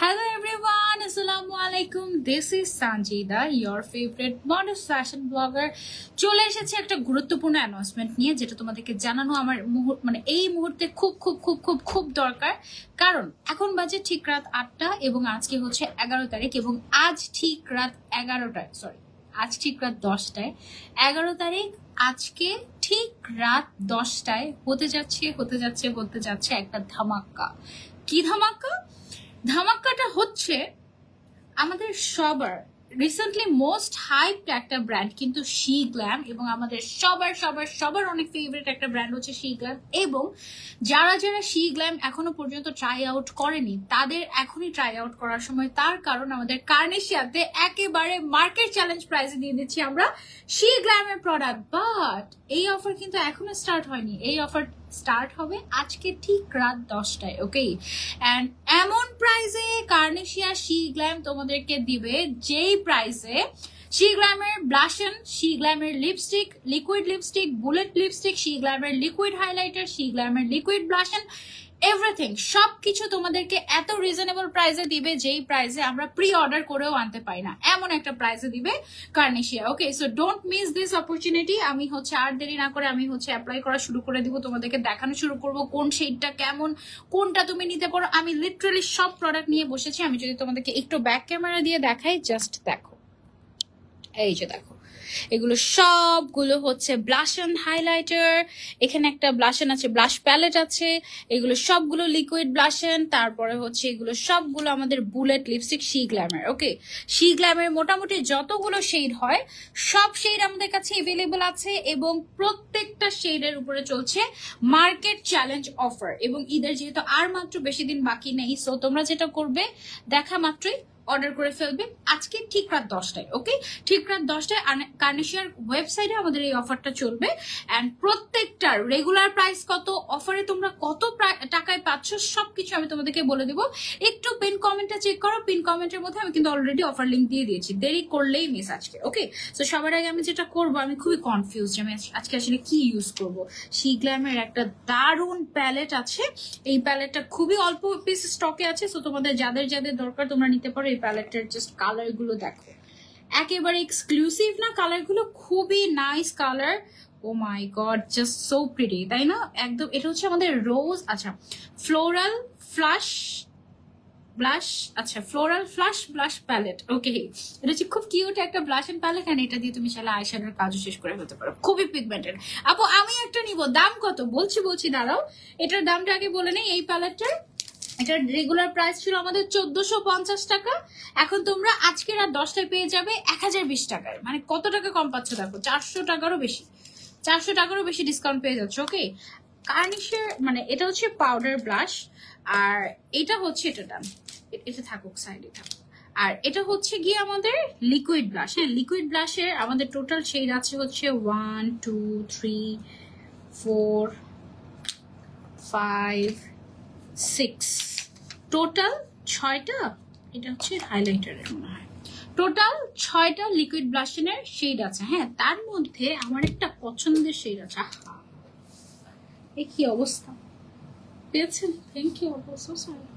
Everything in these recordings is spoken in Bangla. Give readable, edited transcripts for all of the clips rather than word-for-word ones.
Hello everyone, Assalamu alaikum. This is Sanjida, your favorite modest fashion blogger. চলে এসেছে একটা গুরুত্বপূর্ণ অ্যানাউন্সমেন্ট নিয়ে, যেটা তোমাদেরকে জানানো আমার এই মুহূর্তে খুব খুব খুব খুব খুব দরকার। কারণ এখন বাজে ঠিক রাত 8টা এবং আজকে হচ্ছে 11 তারিখ এবং আজ ঠিক রাত 10টায় 11 তারিখ আজকে ঠিক রাত 10টায় হতে যাচ্ছে একটা ধামাকা। কি ধামাকা? ধামাকাটা হচ্ছে আমাদের সবার রিসেন্টলি মোস্ট হাইপড একটা ব্র্যান্ড কিন্তু শি গ্ল্যাম, এবং আমাদের সবার অনেক ফেভারিট একটা ব্র্যান্ড হচ্ছে শি গ্ল্যাম। এবং যারা শি গ্ল্যাম এখনো পর্যন্ত ট্রাই আউট করেনি তাদের এখনই ট্রাই আউট করার সময়, তার কারণ আমাদের কার্নেশিয়াতে একেবারে মার্কেট চ্যালেঞ্জ প্রাইসে দিয়ে দিচ্ছি আমরা শি গ্ল্যামের প্রোডাক্ট। বাট এই অফার কিন্তু এখনো স্টার্ট হয়নি, এই অফার স্টার্ট হবে আজকে ঠিক রাত 10টায়। ওকে, এন্ড এমন প্রাইসে কার্নেশিয়া শি গ্ল্যাম তোমাদেরকে দিবে যেই প্রাইসে শি গ্ল্যামের ব্লাশন, শি গ্ল্যামের lipstick, liquid lipstick, bullet lipstick, she গ্ল্যামের লিকুইড হাইলাইটার, শি গ্ল্যামের লিকুইড ব্লাশন, এভরিথিং সবকিছু তোমাদেরকে এত রিজনেবল প্রাইসে দিবে যেই প্রাইসে আমরা প্রি অর্ডার করেও আনতে পারি না, এমন একটা প্রাইসে দিবে কার্নেশিয়া। Okay, so don't miss this opportunity. আমি আর দেরি না করে আমি অ্যাপ্লাই করা শুরু করে দিব, তোমাদেরকে দেখানো শুরু করব কোন শেডটা কেমন, কোনটা তুমি নিতে পারো। আমি লিটারালি সব প্রোডাক্ট নিয়ে বসেছি। আমি যদি তোমাদেরকে একটু ব্যাক ক্যামেরা দিয়ে দেখাই, জাস্ট দেখো, এই যে দেখো, এগুলো সবগুলো হচ্ছে ব্লাশন হাইলাইটার, এখানে একটা ব্লাশন আছে, ব্লাশ প্যালেট আছে, এগুলো সবগুলো লিকুইড ব্লাশন, তারপরে হচ্ছে এগুলো সবগুলো আমাদের বুলেট লিপস্টিক শি গ্ল্যামের। ওকে, শি গ্ল্যামের মোটামুটি যতগুলো শেড হয় সব শেড আমাদের কাছে এভেলেবল আছে এবং প্রত্যেকটা শেডের উপরে চলছে মার্কেট চ্যালেঞ্জ অফার। এবং ঈদের যেহেতু আর মাত্র বেশি দিন বাকি নেই, সো তোমরা যেটা করবে দেখা মাত্রই অর্ডার করে ফেলবে আজকে ঠিক রাত 10টায়। ওকে, ঠিক রাত 10টায় কার্নেশিয়ার ওয়েবসাইটে আমাদের এই অফারটা চলবে। এন্ড প্রত্যেকটার রেগুলার প্রাইস কত, অফারে তোমরা কত টাকায় পাচ্ছ সবকিছু আমি তোমাদেরকে বলে দিব। একটু পিন কমেন্টটা চেক করো, পিন কমেন্টের মধ্যে আমি কিন্তু অলরেডি অফার লিঙ্ক দিয়ে দিয়েছি, দেরি করলেই মিস আজকে। ওকে, সো সবার আগে আমি যেটা করবো, আমি খুবই কনফিউজ আমি আজকে আসলে কি ইউজ করব। শি গ্ল্যামের একটা দারুণ প্যালেট আছে, এই প্যালেটটা খুবই অল্প পিস স্টকে আছে, সো তোমাদের যাদের দরকার তোমরা নিতে পারো। এই প্যালেটের জাস্ট কালার গুলো দেখো, একেবারে এক্সক্লুসিভ না, কালার গুলো খুবই নাইস কালার। ও মাই গড, জাস্ট সো প্রিটি, তাই না? একদম এটা হচ্ছে আমাদের রোজ, আচ্ছা ফ্লোরাল ফ্লাশ ব্লাশ, আচ্ছা ফ্লোরাল ফ্লাশ ব্লাশ প্যালেট। ওকে, এটা হচ্ছে খুব কিউট একটা ব্লাশ এন্ড প্যালেট, এন্ড এটা দিয়ে তুমি চাইলে আইশ্যাডোর কাজও শেষ করে ফেলতে পারো, খুবই পিগমেন্টেড। আপু আমি একটা নিব, দাম কত? বলছি দাঁড়াও, এটার দামটা আগে বলে নেই। এই প্যালেটটার এটার রেগুলার প্রাইস ছিল আমাদের 1450 টাকা, এখন তোমরা আজকে রাত 10টায় পেয়ে যাবে 1020 টাকায়। মানে কত টাকা কম পাচ্ছ দেখো, 400 টাকারও বেশি ডিসকাউন্ট পেয়ে যাচ্ছে। ওকে, কার্নিশের মানে এটা হচ্ছে পাউডার ব্লাশ, আর এটা হচ্ছে এটা থাকুক সাইডে থাকুক, আর এটা হচ্ছে গিয়ে আমাদের লিকুইড ব্লাশ। হ্যাঁ, লিকুইড ব্লাশের আমাদের টোটাল শেড আছে হচ্ছে 1 2 3 4 5 6, টোটাল 6টা। এটা হচ্ছে হাইলাইটারের মনে হয়, টোটাল 6টা লিকুইড ব্লাশনের শেড আছে। হ্যাঁ, তার মধ্যে আমার একটা পছন্দের শেড আছে। এ কি অবস্থা পেয়েছেন? Thank you, so sorry.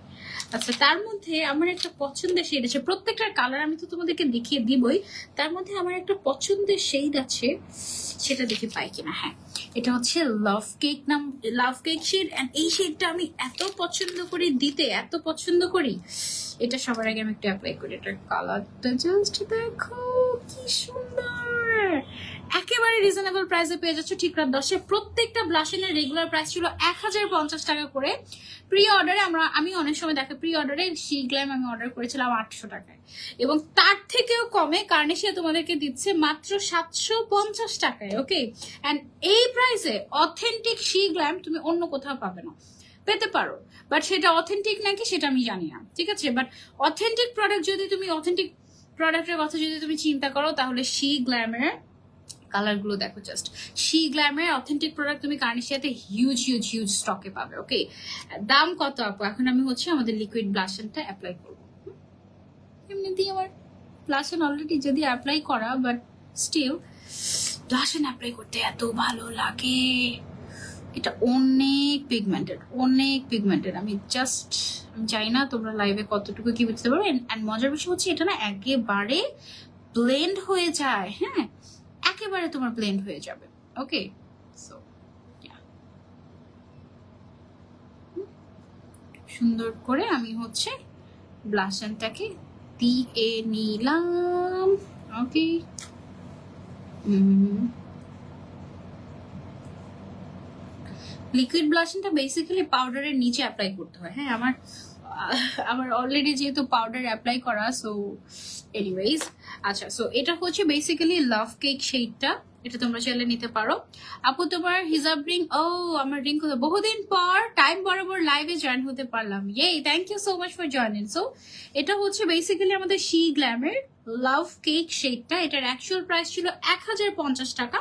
আচ্ছা, তার মধ্যে আমার একটা পছন্দের শেড আছে, প্রত্যেকটার কালার আমি তো তোমাদেরকে দেখিয়ে দিবই, তার মধ্যে আমার একটা পছন্দের শেড আছে, সেটা দেখে পাই কিনা। হ্যাঁ, এটা হচ্ছে লাভ কেক শেড, এন্ড এই শেডটা আমি এত পছন্দ করি দিতে, এত পছন্দ করি। এটা সবার আগে আমি একটু অ্যাপ্লাই করি, এটার কালারটা জাস্ট দেখো কি সুন্দর, একেবারে রিজনেবল প্রাইসে পেয়ে যাচ্ছ ঠিক রাত 10টায়। প্রত্যেকটা ব্লাশনের রেগুলার প্রাইস ছিল 1050 টাকা করে। প্রি অর্ডারে আমি অনেক সময় দেখে প্রি অর্ডারে শি গ্ল্যাম আমি অর্ডার করেছিলাম 800 টাকায়, এবং তার থেকেও কমে কার্নেশিয়া তোমাদেরকে দিচ্ছে মাত্র 750 টাকায়। ওকে, এন্ড এই প্রাইসে অথেন্টিক শি গ্ল্যাম তুমি অন্য কোথাও পাবে না, পেতে পারো, বাট সেটা অথেন্টিক নাকি সেটা আমি জানি না, ঠিক আছে? বাট অথেন্টিক প্রোডাক্টের কথা যদি তুমি চিন্তা করো, তাহলে শি গ্ল্যামের কালার গুলো দেখো, জাস্ট শি গ্ল্যামের অথেন্টিক প্রোডাক্ট তুমি কার্নেশিয়াতে হিউজ স্টকে পাবে। ওকে, দাম কত আপু? এখন আমি আমাদের লিকুইড ব্লাশনটা অ্যাপ্লাই করবো। এমনিতেই আমার ব্লাশন অলরেডি যদি অ্যাপ্লাই করা, বাট স্টিল ব্লাশন অ্যাপ্লাই করতে এত ভালো লাগে। এটা অনেক পিগমেন্টেড, আমি জাস্ট আমি জানি না তোমরা লাইভে কতটুকু কি বুঝতে পারবে। এন্ড মজার বিষয় হচ্ছে এটা না একেবারে ব্লেন্ড হয়ে যায়। হ্যাঁ, একেবারে তোমার ব্লেন্ড হয়ে যাবে। ওকে, সো সুন্দর করে আমি হচ্ছে ব্লাশনটাকে দিয়ে নিলাম। ওকে, লিকুইড ব্লাশনটা বেসিক্যালি পাউডারের নিচে অ্যাপ্লাই করতে হয়। হ্যাঁ, আমার অলরেডি যেহেতু পাউডার অ্যাপ্লাই করা, সো এনিওয়েজ। আচ্ছা, সো এটা হচ্ছে বেসিক্যালি লাভ কেক শেডটা, এটা তোমরা চাইলে নিতে পারো। আপু তোমার হিজাব রিং, ও আমার রিং কোথায়? বহুদিন পর টাইম বরাবর লাইভে জয়েন হতে পারলাম। ইয়ে, thank you so much for joining. So এটা হচ্ছে বেসিক্যালি আমাদের শি গ্ল্যামের লাভ কেক শেডটা। এটার অ্যাকচুয়াল প্রাইস ছিল 1050 টাকা।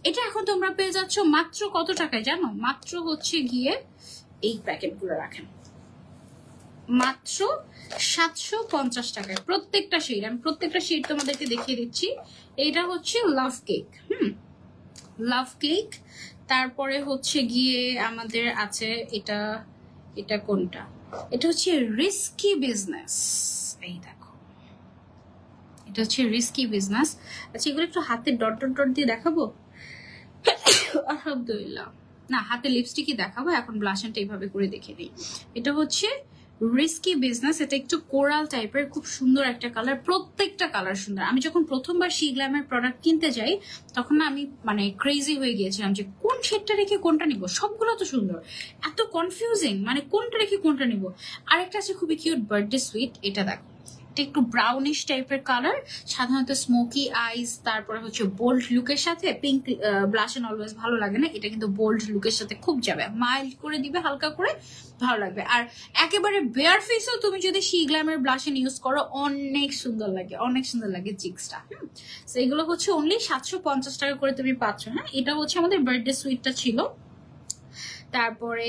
এটা এখন তোমরা পেয়ে যাচ্ছ মাত্র কত টাকায় জানো? মাত্র হচ্ছে গিয়ে এই প্যাকেটগুলো রাখেন, মাত্র 750 টাকায় প্রত্যেকটা শেড। আমি প্রত্যেকটা শেড তোমাদেরকে দেখিয়ে দিচ্ছি। এটা হচ্ছে লাভ কেক, লাভ কেক। তারপরে হচ্ছে গিয়ে আমাদের আছে এটা, এটা কোনটা? এটা হচ্ছে রিস্কি বিজনেস। এই দেখো, এটা হচ্ছে রিস্কি বিজনেস। আচ্ছা, এগুলো একটু হাতে ডট ডট ডট দিয়ে দেখাবো? আলহামদুলিল্লাহ, না হাতে লিপস্টিকই দেখাবো এখন। ব্লাশনটা এইভাবে করে দেখে দিই। এটা হচ্ছে রিস্কি বিজনেস। এটা একটু কোরাল টাইপের, খুব সুন্দর একটা কালার, প্রত্যেকটা কালার সুন্দর। আমি যখন প্রথমবার শি গ্ল্যামের প্রোডাক্ট কিনতে যাই তখন না আমি মানে ক্রেজি হয়ে গিয়েছিলাম যে কোন শেডটা রেখে কোনটা নিব, সবগুলো তো সুন্দর, এত কনফিউজিং, মানে কোনটা রেখে কোনটা নিব। আরেকটা আছে খুবই কিউট, বার্থডে সুইট। এটা দেখো, এটা একটু ব্রাউনিশ টাইপের কালার, সাধারণত স্মোকি আইস, তারপরে হচ্ছে বোল্ড লুকের সাথে। পিঙ্ক ব্লাশন অলওয়েজ ভালো লাগে না, এটা কিন্তু বোল্ড লুকের সাথে খুব যাবে, মাইল্ড করে দিবে, হালকা করে, ভালো লাগবে। আর একেবারে বেয়ার ফেসও তুমি যদি শি গ্ল্যামের ব্লাশন ইউজ করো অনেক সুন্দর লাগে, অনেক সুন্দর লাগে চিক্সটা। তো এগুলো হচ্ছে অনলি 750 টাকা করে তুমি পাচ্ছ। হ্যাঁ, এটা হচ্ছে আমাদের বার্থডে সুইটটা ছিল। তারপরে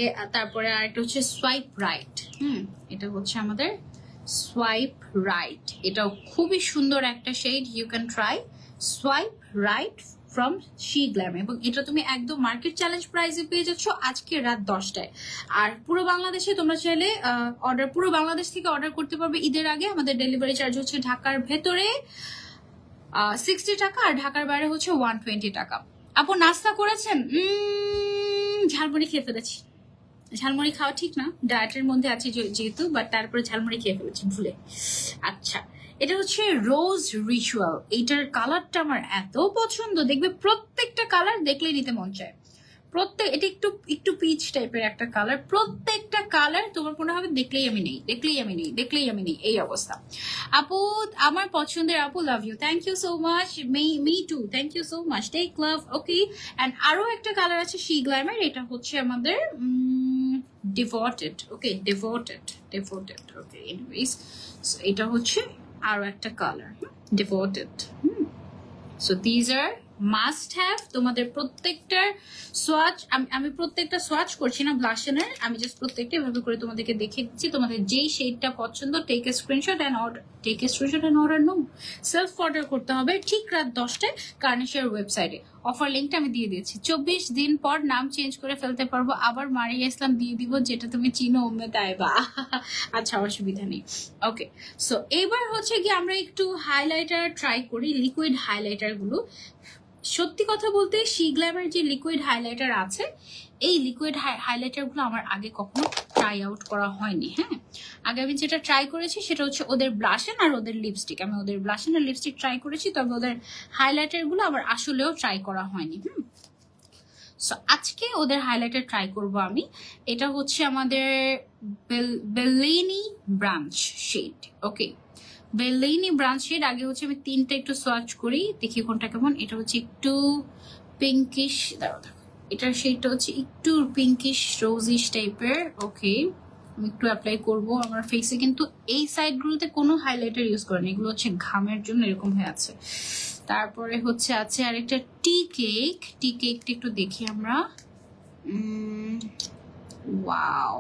আরেকটা হচ্ছে সোয়াইপ রাইট। এটা হচ্ছে আমাদের সোয়াইপ রাইট। এটাও খুবই সুন্দর একটা shade, you can try swipe right from she glam. এবং এটা তুমি একদম মার্কেট চ্যালেঞ্জ প্রাইসে পেয়ে যাচ্ছ আজকে রাত 10টায়। আর পুরো বাংলাদেশে তোমরা চাইলে পুরো বাংলাদেশ থেকে অর্ডার করতে পারবে ঈদের আগে। আমাদের ডেলিভারি চার্জ হচ্ছে ঢাকার ভেতরে 60 টাকা, আর ঢাকার বাইরে হচ্ছে 120 টাকা। আপু নাস্তা করেছেন? ঝালমুড়ি খেয়ে ফেলেছি। ঝালমুড়ি খাওয়া ঠিক না, ডায়েটের মধ্যে আছে যেহেতু, বাট তারপরে ঝালমুড়ি খেয়ে ফেলেছি ভুলে। আচ্ছা, এটা হচ্ছে রোজ রিচুয়াল। এইটার কালারটা আমার এত পছন্দ, দেখবে প্রত্যেকটা কালার দেখলেই নিতে মন চায়। এটা একটু পিচ টাইপের একটা কালার, প্রত্যেকটা কালার তোমার মনে হবে দেখলেই আমি নেই, দেখলেই আমি নেই, দেখলেই আমি নেই, এই অবস্থা। আপু আমার পছন্দের আপু, love you, thank you so much. Me too, thank you so much, take love. Okay, and আরো একটা কালার আছে শি গ্ল্যামের, এটা হচ্ছে আমাদের devoted. Okay, devoted. Okay, anyways, এটা হচ্ছে আরো একটা colour, devoted. So these are must have. তোমাদের প্রত্যেকটার সোয়াচ, আমি প্রত্যেকটা সোয়াচ করছি না ব্লাশনের, আমি জাস্ট প্রত্যেকটা এভাবে করে তোমাদেরকে দেখিয়ে দিচ্ছি। তোমাদের যেই শেডটা পছন্দ, take a screenshot and order. No, self order করতে হবে ঠিক রাত 10টায় কার্নিশের ওয়েবসাইটে। অফার লিঙ্কটা আমি দিয়ে দিয়েছি। 24 দিন পর নাম চেঞ্জ করে ফেলতে পারবো, আবার মারিয়া ইসলাম দিয়ে দিব, যেটা তুমি চিনো উম্মে তাইবা। আচ্ছা, অসুবিধা নেই। ওকে, সো এবার হচ্ছে কি আমরা একটু হাইলাইটার ট্রাই করি, লিকুইড হাইলাইটার গুলো। সত্যি কথা বলতে শি গ্ল্যামের যে লিকুইড হাইলাইটার আছে, এই লিকুইড হাইলাইটার গুলো আমার আগে কখনো ট্রাই আউট করা হয়নি। হ্যাঁ, আগে আমি যেটা ট্রাই করেছি সেটা হচ্ছে ওদের ব্লাশন আর ওদের লিপস্টিক। আমি ওদের ব্লাশন আর লিপস্টিক ট্রাই করেছি, তবে ওদের হাইলাইটার গুলো আমার আসলেও ট্রাই করা হয়নি। সো আজকে ওদের হাইলাইটার ট্রাই করব আমি। এটা হচ্ছে আমাদের বেলিনি ব্রাঞ্চ শেড। ওকে, বেলিনি ব্রাঞ্চ শেড। আগে হচ্ছে আমি 3টা একটু সোয়াচ করি, দেখি কোনটা কেমন। এটা হচ্ছে একটু পিঙ্কিশ, দেখো এটার শেডটা হচ্ছে একটু পিঙ্কিশ রোজিশ টাইপের। ওকে, আমি একটু অ্যাপ্লাই করব আমার ফেসে, কিন্তু এই সাইডগুলোতে কোনো হাইলাইটার ইউজ করেনি, এগুলো হচ্ছে ঘামের জন্য এরকম হয়ে আছে। তারপরে হচ্ছে আছে আরেকটা টি কেকটা একটু দেখি আমরা। ওয়াও,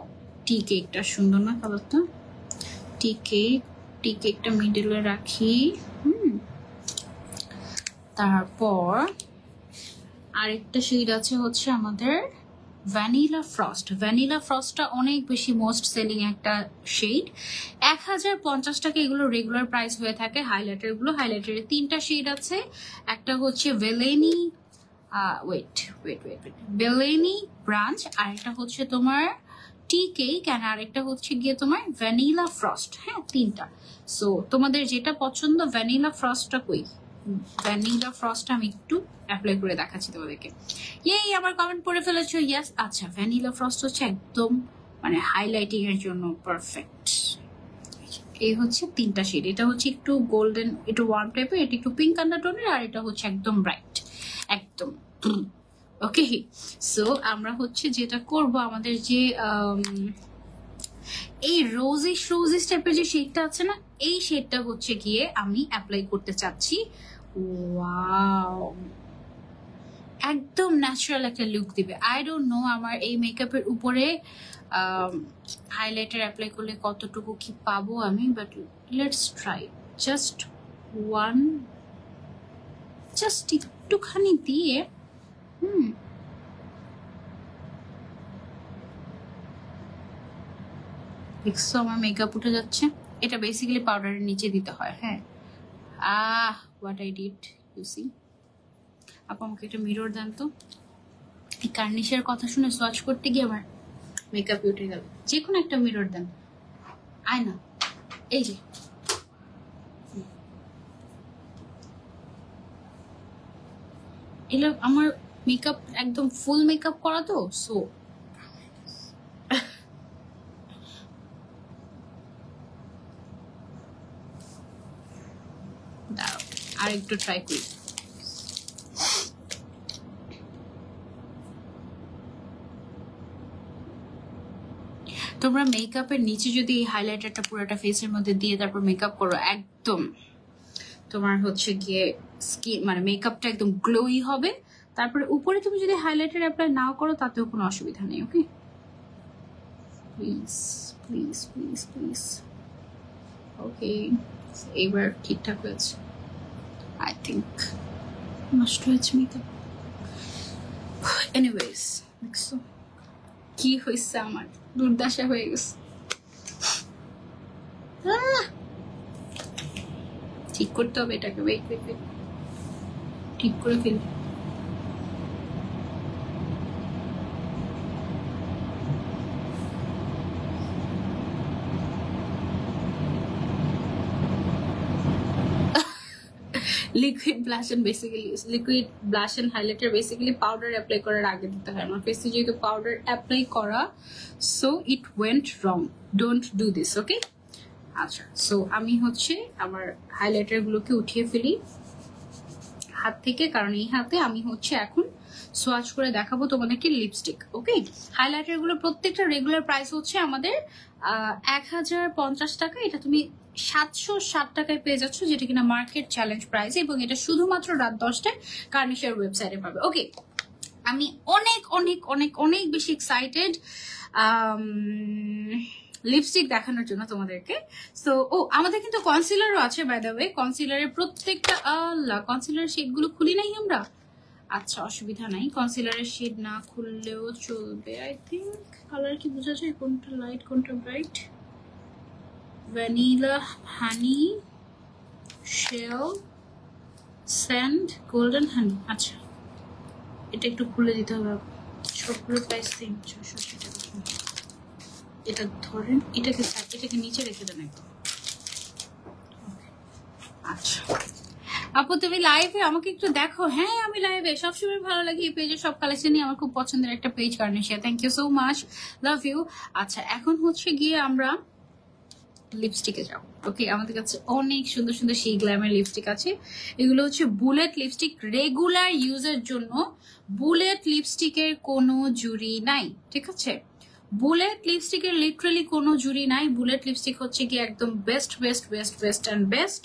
টি কেকটা সুন্দর না কালারটা? টি কেকটা মিডলে রাখি। তারপর আরেকটা শেড আছে হচ্ছে আমাদের ভ্যানিলা ফ্রস্টটা অনেক বেশি মোস্ট সেলিং একটা শেড। 1050 টাকা এগুলো রেগুলার প্রাইস হয়ে থাকে। হাইলাইটারের 3টা শেড আছে। একটা হচ্ছে ভেলেনি বেলেনি ব্রাঞ্চ, আর একটা হচ্ছে তোমার টি কেক, আর আরেকটা হচ্ছে গিয়ে তোমার ভ্যানিলা ফ্রস্ট। হ্যাঁ, 3টা। সো তোমাদের যেটা পছন্দ, ভ্যানিলা ফ্রস্টটা আমি একটু অ্যাপ্লাই করে দেখাচ্ছি তোমাদেরকে। আমার কমেন্ট পড়ে ফেলেছো, ইয়েস। আচ্ছা, ভ্যানিলা ফ্রস্ট হচ্ছে একদম মানে হাইলাইটিং এর জন্য পারফেক্ট। এই হচ্ছে 3টা শেড। এটা হচ্ছে একটু গোল্ডেন, একটু ওয়ার্ম টাইপের, এটা একটু পিঙ্ক আন্ডারটোনের, আর এটা হচ্ছে একদম ব্রাইট, একদম। ওকে, সো আমরা হচ্ছে যেটা করব, আমাদের যে এই রোজিস টাইপের যে শেডটা আছে না, এই শেডটা হচ্ছে গিয়ে আমি অ্যাপ্লাই করতে চাচ্ছি। ওয়াও, একদম ন্যাচারাল একটা লুক দিবে। আই ডোন্ট নো আমার এই মেকআপের উপরে হাইলাইটার অ্যাপ্লাই করলে কতটুকু কি পাবো আমি, বাট লেটস ট্রাই। জাস্ট একটুখানি দিয়ে দেখছো আমার মেকআপ উঠে যাচ্ছে। এটা বেসিক্যালি পাউডারের নিচে দিতে হয়। হ্যাঁ, what I did, you see. আপু আমাকে একটা মিরর দেন তো। এই কার্নিশের কথা শুনে সোয়াচ করতে গিয়ে আমার মেকআপ উঠে গেল। যে কোনো একটা মিরর দেন, আয়না, এই যে। এগুলো আমার মেকআপ একদম ফুল মেকআপ করা তো, সো দাঁড়াও আর একটু ট্রাই করি। তোমরা মেকআপের নিচে যদি এই হাইলাইটারটা পুরোটা ফেসের মধ্যে দিয়ে তারপর মেকআপ করো, একদম তোমার হচ্ছে গিয়ে স্কিন মানে মেকআপটা একদম গ্লোই হবে। তারপরে উপরে তুমি যদি হাইলাইটার অ্যাপ্লাই নাও করো তাতেও কোনো অসুবিধা নেই। ওকে, প্লিজ প্লিজ প্লিজ প্লিজ। ওকে, এবার ঠিকঠাক হয়েছে। আই থিঙ্ক নষ্ট হয়েছে মেকআপ। এনিওয়েজ, দেখছো কি হয়েছে, আমার দুর্দশা হয়ে গেছে। ঠিক করতে হবে এটাকে। ওয়েট, ঠিক করে ফেলি। Liquid blush and highlighter basically powder apply করার আগে দিতে হয়। আমার ফেসে যেহেতু পাউডার অ্যাপ্লাই করা, so it went wrong. Don't do this, okay? আচ্ছা, সো আমি হচ্ছে আমার হাইলাইটার গুলোকে উঠিয়ে ফেলি হাত থেকে, কারণ এই হাতে আমি হচ্ছে এখন সোয়াচ করে দেখাবো তোমাদেরকে লিপস্টিক। ওকে, হাইলাইটার গুলো প্রত্যেকটা রেগুলার প্রাইস হচ্ছে আমাদের 1050 টাকা। এটা তুমি 760 টাকায় পেয়ে যাচ্ছ, যেটা কিনা মার্কেট চ্যালেঞ্জ প্রাইস, এবং এটা শুধুমাত্র রাত 10টায় কার্নিশের ওয়েবসাইটে পাবে। ওকে, আমি অনেক অনেক অনেক অনেক বেশি এক্সাইটেড লিপস্টিক দেখানোর জন্য তোমাদেরকে। সো আমাদের কিন্তু কনসিলারও আছে বাই দ্য ওয়ে। কনসিলারের প্রত্যেকটা কনসিলারের শেডগুলো খুলি নাই আমরা। আচ্ছা, অসুবিধা নাই, কনসিলারের শেড না খুললেও চলবে। আই থিঙ্ক কালার কি বোঝা যায় কোনটা লাইট কোনটা ব্রাইট? ভ্যানিলা, হানি, শেল, স্যান্ড, গোল্ডেন হানি। আচ্ছা, এটা একটু খুলে দিতে হবে। সবগুলো প্রাইস সেম, 680 টাকা। এটা ধরেন, এটাকে নিচে রেখে দেন একদম। আচ্ছা আপু, তুমি লাইভে আমাকে একটু দেখো। হ্যাঁ, আমি লাইভে সবসময় ভালো লাগে। এই পেজের সব কালেকশনই আমার খুব পছন্দের একটা পেজ, কার্নিশিয়া। Thank you so much, love you. আচ্ছা, এখন হচ্ছে গিয়ে আমরা লিপস্টিকে যাও। ওকে, আমাদের কাছে অনেক সুন্দর সুন্দর সেই গ্ল্যামের লিপস্টিক আছে। এগুলো হচ্ছে বুলেট লিপস্টিক, রেগুলার ইউজের জন্য। বুলেট লিপস্টিকের কোনো জুড়ি নাই, ঠিক আছে? বুলেট লিপস্টিকের লিটারালি কোনো জুড়ি নাই। বুলেট লিপস্টিক হচ্ছে কি একদম best best best best and best.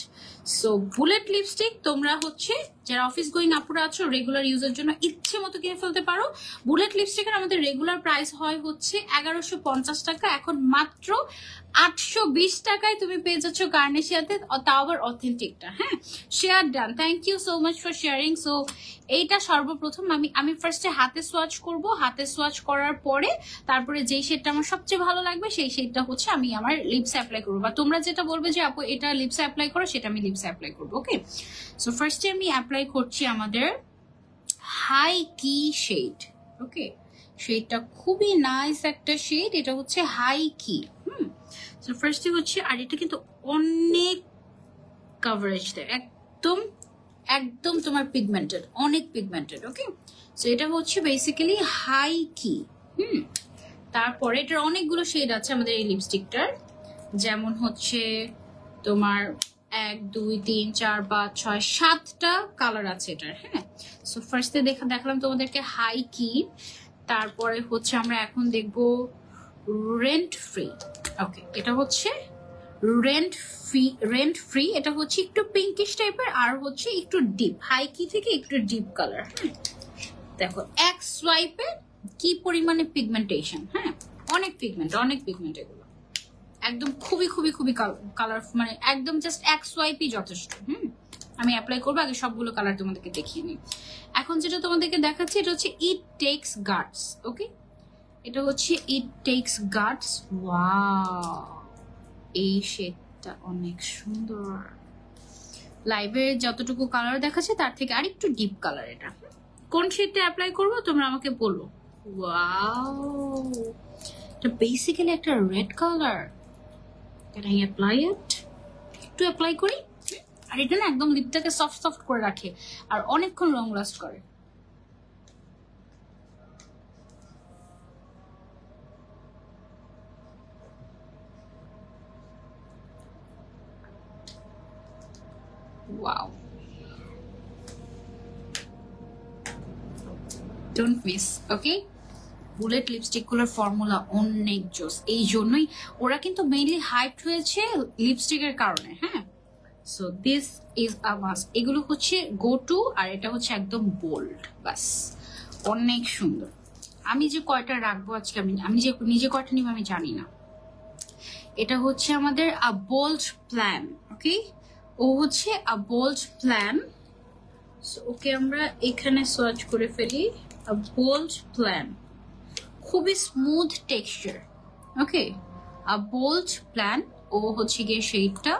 So bullet lipstick তোমরা হচ্ছে যারা অফিস গোয়িং আপুরা আছো রেগুলার ইউজের জন্য ইচ্ছে মতো কিনে ফেলতে পারো। বুলেট লিপস্টিকের আমাদের রেগুলার প্রাইস হয় হচ্ছে 1150 টাকা, এখন মাত্র 820 টাকায় তুমি পেয়ে যাচ্ছ গার্নিশিয়াতে, তাও আবার অথেন্টিকটা। হ্যাঁ, share done, thank you so much for sharing. So এইটা সর্বপ্রথম আমি ফার্স্টে হাতে সোয়াচ করব, হাতে সোয়াচ করার পরে তারপরে যেই শেডটা আমার সবচেয়ে ভালো লাগবে সেই শেডটা হচ্ছে আমি আমার লিপসে অ্যাপ্লাই করবো, বা তোমরা যেটা বলবে যে আপু এটা লিপসে অ্যাপ্লাই করো সেটা আমি লিপসে অ্যাপ্লাই করবো। ওকে, সো ফার্স্টে আমি অ্যাপ্লাই করছি আমাদের হাই কি শেড। ওকে, শেডটা খুবই নাইস একটা শেড, এটা হচ্ছে হাই কি। সো ফার্স্টে হচ্ছে, আর এটা কিন্তু অনেক কভারেজ দেয়, একদম একদম তোমার পিগমেন্টেড, অনেক পিগমেন্টেড। ওকে, সো এটা হচ্ছে বেসিক্যালি হাই কি। তারপরে এটার অনেকগুলো শেড আছে আমাদের এই লিপস্টিকটার, যেমন হচ্ছে তোমার 1 2 3 4 5 6 7টা কালার আছে এটার। হ্যাঁ, সো ফার্স্টে দেখালাম তোমাদেরকে হাই কি, তারপরে হচ্ছে আমরা এখন দেখবো রেন্ট ফ্রি। ওকে, এটা হচ্ছে রেন্ট ফ্রি, এটা হচ্ছে একটু পিঙ্কিশ টাইপের আর হচ্ছে একটু ডিপ, হাই কি থেকে একটু ডিপ কালার। হ্যাঁ, দেখো এক সোয়াইপে কি পরিমাণে পিগমেন্টেশন। হ্যাঁ, অনেক পিগমেন্ট, অনেক পিগমেন্ট এগুলো, একদম খুবই খুবই খুবই কালার, মানে একদম জাস্ট এক সোয়াইপই যথেষ্ট। আমি অ্যাপ্লাই করবো, আগে সবগুলো কালার তোমাদেরকে দেখিয়ে নিই। এখন যেটা তোমাদেরকে দেখাচ্ছি এটা হচ্ছে ইট টেক্স গার্ডস। ওকে, এটা হচ্ছে ইট টেক্স গার্ডস। ওয়াও, এই শেডটা অনেক সুন্দর, লাইভে যতটুকু কালার দেখাচ্ছে তার থেকে আরেকটু ডিপ কালার। এটা কোন শেডটা অ্যাপ্লাই করবো তোমরা আমাকে বলো। ওয়াও, এটা বেসিক্যালি একটা red colour. Can I apply it? একটু অ্যাপ্লাই করি, আর এটা না একদম লিপটাকে সফট সফট করে রাখে আর অনেকক্ষণ লং লাস্ট করে। Wow, don't miss. Okay, bullet lipstick গুলোর ফর্মুলা অনেক জোস, এই জন্যই ওরা কিন্তু মেইনলি হাইপড হয়েছে লিপস্টিকের কারণে। হ্যাঁ, so this is a must, এগুলো হচ্ছে গো টু, আর এটা হচ্ছে একদম বোল্ড, বাস অনেক সুন্দর। আমি যে কয়টা রাখবো আজকে, আমি যে নিজে কয়টা নিব আমি জানি না। এটা হচ্ছে আমাদের আ বোল্ড প্ল্যান। ওকে, ও হচ্ছে আ বোল্ড প্ল্যান। সো ওকে আমরা এখানে সার্চ করে ফেলি, আ বোল্ড প্ল্যান, খুবই স্মুথ টেক্সচার। ওকে, আ বোল্ড প্ল্যান, ও হচ্ছে গিয়ে সেইটা।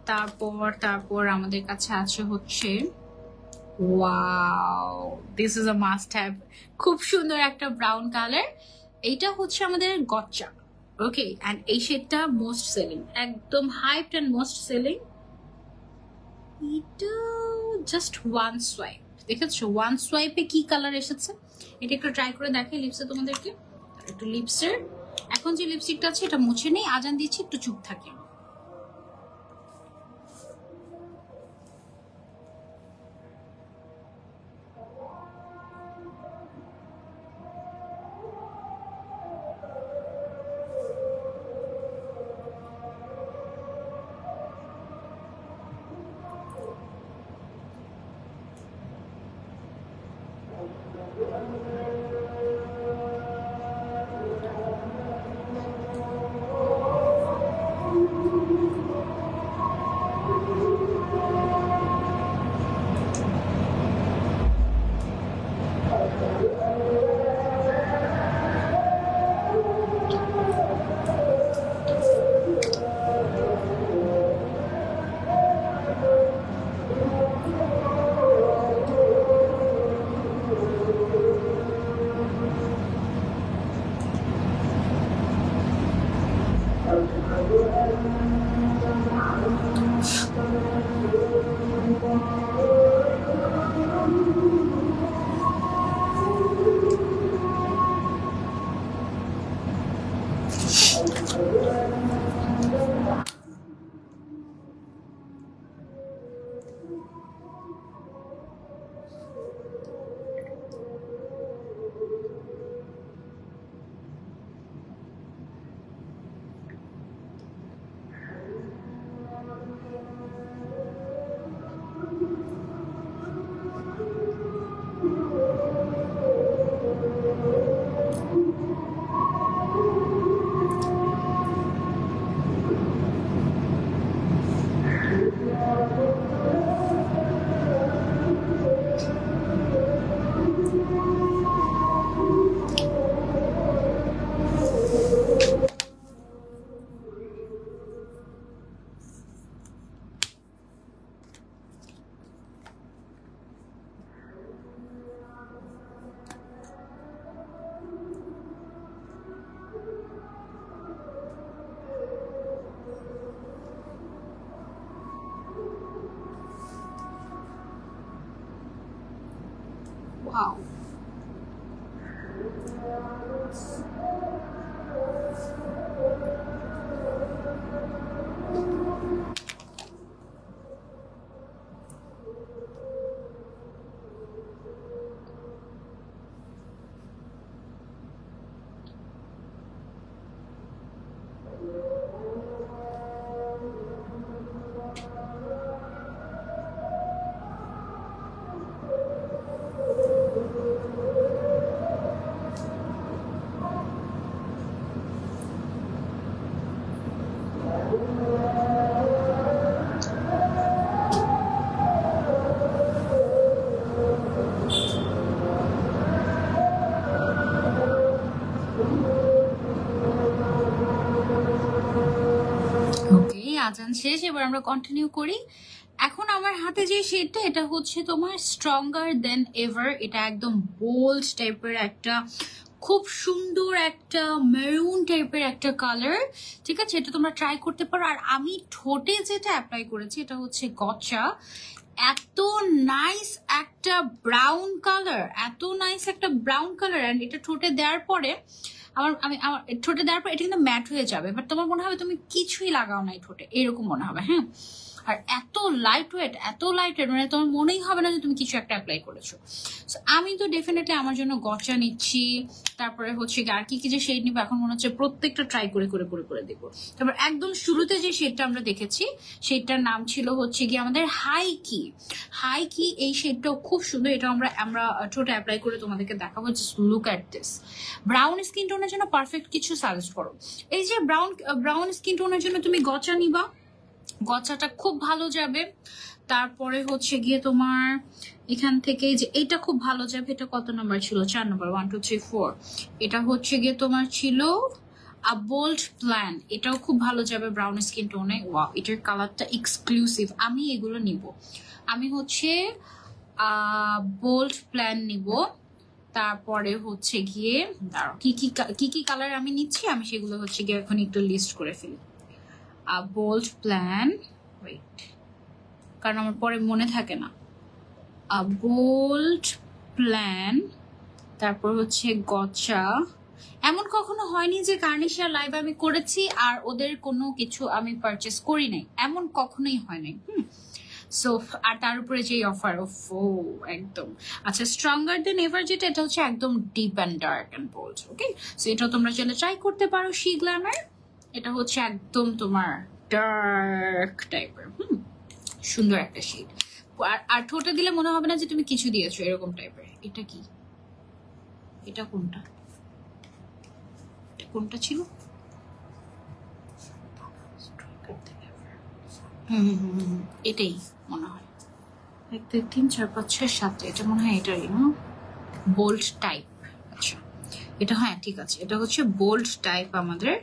তারপর আমাদের কাছে আছে হচ্ছে, wow, this is a must have, খুব সুন্দর একটা ব্রাউন কালার। এইটা হচ্ছে আমাদের গচ্চা। ওকে, অ্যান্ড এই শেডটা মোস্ট সেলিং, একদম হাইপড অ্যান্ড মোস্ট সেলিং। এটা জাস্ট ওয়ান সোয়াইপ, দেখেছো ওয়ান সোয়াইপে কি কালার এসেছে। এটা একটু ট্রাই করে দেখে লিপসে তোমাদেরকে, একটু লিপসের এখন যে লিপস্টিকটা আছে এটা মুছে নেই, আজান দিচ্ছি, একটু চুপ থাকে। ওকে, আজান শেষ, এবার আমরা কন্টিনিউ করি। এখন আমার হাতে যে শেডটা, এটা হচ্ছে তোমার স্ট্রঙ্গার দেন এভার। এটা একদম বোল্ড টাইপের একটা, খুব সুন্দর একটা মেরুন টাইপের একটা কালার, ঠিক আছে? এটা তোমরা ট্রাই করতে পারো। আর আমি ঠোঁটে যেটা অ্যাপ্লাই করেছি এটা হচ্ছে গচা। এত নাইস একটা ব্রাউন কালার, এত নাইস একটা ব্রাউন কালার। অ্যান্ড এটা ঠোঁটে দেওয়ার পরে আমার ঠোঁটে দেওয়ার পর এটা কিন্তু ম্যাট হয়ে যাবে, বাট তোমার মনে হবে তুমি কিছুই লাগাও নাই ঠোঁটে, এরকম মনে হবে। হ্যাঁ, আর এত লাইট ওয়েট, এত লাইট ওয়েট, মানে তোমার মনেই হবে না যে তুমি কিছু একটা অ্যাপ্লাই করেছো। সো আমি তো ডেফিনেটলি আমার জন্য গচা নিচ্ছি, তারপরে হচ্ছে আর কি কি যে শেড নিবো এখন মনে হচ্ছে প্রত্যেকটা ট্রাই করে করে করে করে দেখবো। তারপর একদম শুরুতে যে শেডটা আমরা দেখেছি শেডটার নাম ছিল হচ্ছে কি আমাদের হাই কি। হাই কি এই শেডটাও খুব সুন্দর, এটা আমরা আমরা ঠোঁটে অ্যাপ্লাই করে তোমাদেরকে দেখাবো। Just look at this. Brown skin টোনের জন্য পারফেক্ট কিছু সাজেস্ট করো। এই যে ব্রাউন স্কিন টোনের জন্য তুমি গচা নিবা, গচাটা খুব ভালো যাবে। তারপরে হচ্ছে গিয়ে তোমার এখান থেকে যে এটা খুব ভালো যাবে। এটা কত নাম্বার ছিল? 4 নাম্বার, 1 2 3 4। এটা হচ্ছে গিয়ে তোমার ছিল আ বোল্ড প্ল্যান, এটাও খুব ভালো যাবে ব্রাউন স্কিন টোনে। ওয়াও, এটার কালারটা এক্সক্লুসিভ, আমি এগুলো নিব। আমি হচ্ছে বোল্ড প্ল্যান নিব। তারপরে হচ্ছে গিয়ে দাঁড়াও, কি কি কালার আমি নিচ্ছি আমি সেগুলো হচ্ছে গিয়ে এখন একটু লিস্ট করে ফেলি। বোল্ড প্ল্যান, ওয়েট, কারণ আমার পরে মনে থাকে না। বোল্ড প্ল্যান, তারপর হচ্ছে গচা। এমন কখনো হয়নি যে কার্নিশিয়ার লাইভ আমি করেছি আর ওদের কোনো কিছু আমি পারচেস করি নাই, এমন কখনোই হয় নাই। সো আর তার উপরে যে অফার, ও একদম। আচ্ছা, স্ট্রঙ্গার দেন এভার যেটা, এটা হচ্ছে একদম deep and dark and bold. Okay, so এটা তোমরা চাইলে ট্রাই করতে পারো। শি গ্ল্যামার, এটা হচ্ছে একদম তোমার ডার্ক টাইপের, সুন্দর একটা শেড। আর ঠোঁটে দিলে মনে হবে না যে তুমি কিছু দিয়েছো, এরকম টাইপের। এটা কি, এটা কোনটা, কোনটা ছিল? এটাই মনে হয়। 1 2 3 4 5 6 7, এটা মনে হয় এটারই না, বোল্ড টাইপ। আচ্ছা, এটা হ্যাঁ ঠিক আছে, এটা হচ্ছে বোল্ড টাইপ আমাদের,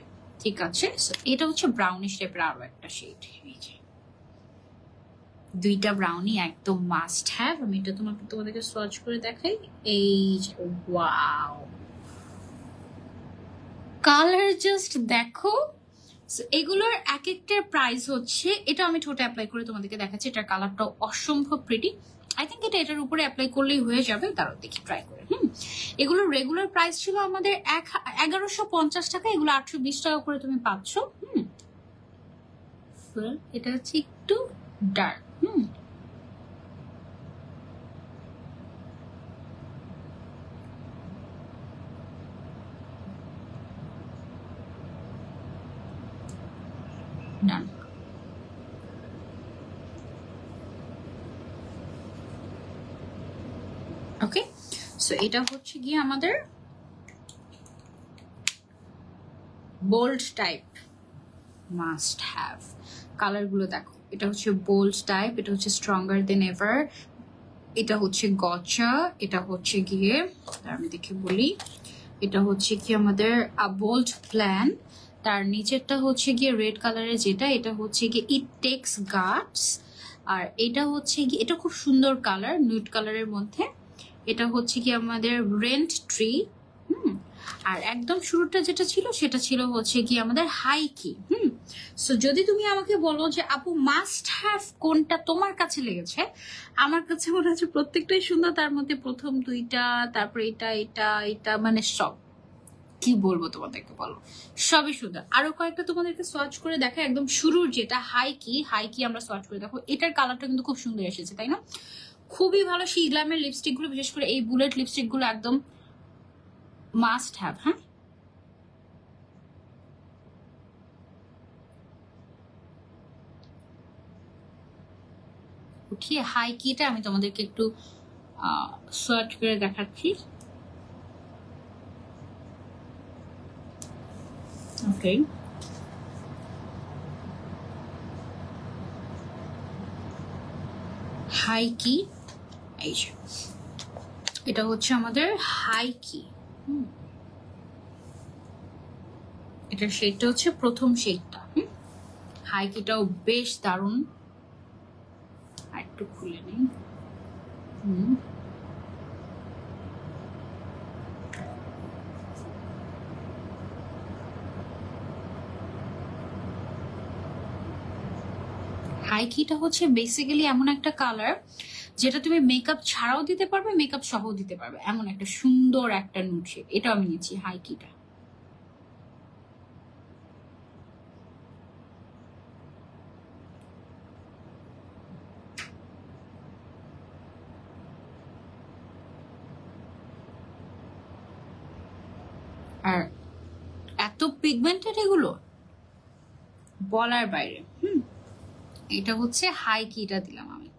ঠিক আছে। এটা হচ্ছে ব্রাউনিশ টাইপের আরো একটা শেড। এই যে দুইটা ব্রাউনি একদম মাস্ট হ্যাভ। আমি এটা তোমাদেরকে সোয়াচ করে দেখাই। এই যে ওয়াও, কালার জাস্ট দেখো। এগুলোর এক একটার প্রাইস হচ্ছে, এটা আমি ঠোঁটে অ্যাপ্লাই করে তোমাদেরকে দেখাচ্ছি। এটার কালারটাও অসম্ভব প্রিটি। আই থিঙ্ক এটা এটার উপরে অ্যাপ্লাই করলেই হয়ে যাবে। দাঁড়াও দেখি ট্রাই করে। এগুলোর রেগুলার প্রাইস ছিল আমাদের 1150 টাকা, এগুলো 820 টাকা করে তুমি পাচ্ছ। এটা হচ্ছে একটু ডার্ক। ডান। ওকে, সো এটা হচ্ছে গিয়ে আমাদের বোল্ড টাইপ, মাস্ট হ্যাভ। কালারগুলো দেখো, এটা হচ্ছে বোল্ড টাইপ, এটা হচ্ছে স্ট্রঙ্গার দেন এভার, এটা হচ্ছে গচা, এটা হচ্ছে গিয়ে আমি দেখে বলি, এটা হচ্ছে কি আমাদের বোল্ড প্ল্যান। তার নিচেরটা হচ্ছে গিয়ে রেড কালারের যেটা, এটা হচ্ছে গিয়ে ইট টেক্স গাটস। আর এটা হচ্ছে গিয়ে, এটা খুব সুন্দর কালার, নিউড কালারের মধ্যে। এটা হচ্ছে কি আমাদের রেন্ট ট্রি। আর একদম শুরুটা যেটা ছিল সেটা ছিল হচ্ছে কি আমাদের হাই কি। সো যদি তুমি আমাকে বলো যে আপু মাস্ট হ্যাভ কোনটা তোমার কাছে লেগেছে, আমার কাছে মনে হচ্ছে প্রত্যেকটাই সুন্দর। তার মধ্যে প্রথম দুইটা, তারপরে এটা এটা এটা, মানে সব কি বলবো তোমাদেরকে, বলো সবই সুন্দর। আরো কয়েকটা তোমাদেরকে সোয়াচ করে দেখা। একদম শুরুর যেটা হাই কি আমরা সোয়াচ করে দেখো, এটার কালারটা কিন্তু খুব সুন্দর এসেছে, তাই না? খুবই ভালো। শি গ্ল্যামের লিপস্টিক গুলো, বিশেষ করে এই বুলেট লিপস্টিক গুলো একদম মাস্ট হ্যাভ। হ্যাঁ, উঠিয়ে হাই কিটা আমি তোমাদেরকে একটু সার্চ করে দেখাচ্ছি। ওকে, হাই কি, এই যে এটা হচ্ছে আমাদের হাই কি। এটার শেডটা হচ্ছে প্রথম শেডটা। হাই কিটাও বেশ দারুণ। আর একটু খুলে নিই। হাই কিটা হচ্ছে বেসিক্যালি এমন একটা কালার যেটা তুমি মেকআপ ছাড়াও দিতে পারবে, মেকআপ সহ দিতে পারবে, এমন একটা সুন্দর একটা নুড শেড। এটা আমি নিয়েছি হাই কিটা। আর এত পিগমেন্টেড এগুলো বলার বাইরে। এটা হচ্ছে হাই কিটা দিলাম আমি।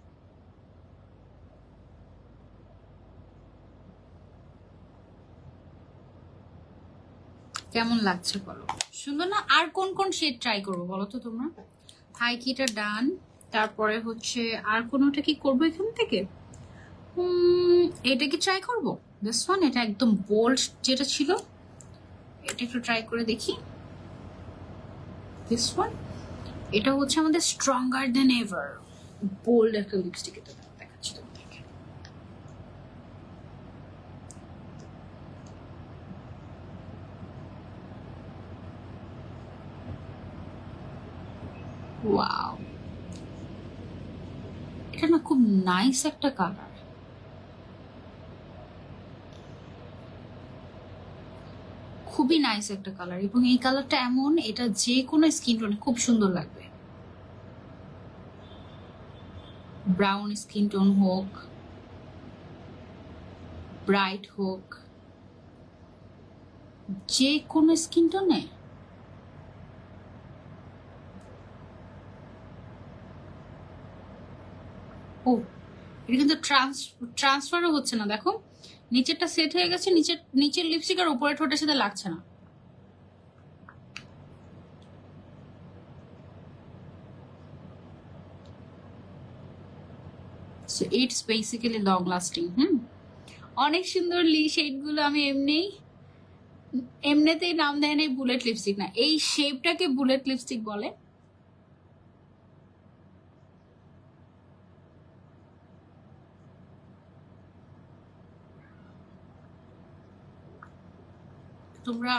কেমন লাগছে বলো, সুন্দর না? আর কোন কোন শেড ট্রাই করবো বলো তো তোমরা? হাই কিটা ডান। তারপরে হচ্ছে আর কোনোটা কি করবো এখান থেকে? এটা কি ট্রাই করবো? দিস ওয়ান, এটা একদম বোল্ড যেটা ছিল, এটা একটু ট্রাই করে দেখি। দিস ওয়ান, এটা হচ্ছে আমাদের স্ট্রঙ্গার দেন এভার বোল্ড একটা লিপস্টিক। এটা দেখাচ্ছি তোমাদেরকে। ওয়াও, এটা না খুব নাইস একটা কালার, খুবই নাইস একটা কালার। এবং এই কালারটা এমন, এটা যে কোনো স্কিন টোনে খুব সুন্দর লাগবে। ব্রাউন স্কিন টোন হোক, ব্রাইট হোক, যে কোনো স্কিন টোনে ও। এটা কিন্তু ট্রান্সফারও হচ্ছে না, দেখো নিচেরটা সেট হয়ে গেছে, নিচের লিপস্টিক আর উপরে ঠোঁটের সাথে লাগছে না। So it's basically long lasting. অনেক সুন্দর শেড গুলো। আমি এমনিতেই নাম দেয় না বুলেট লিপস্টিক, না এই শেপটাকে বুলেট লিপস্টিক বলে। তোমরা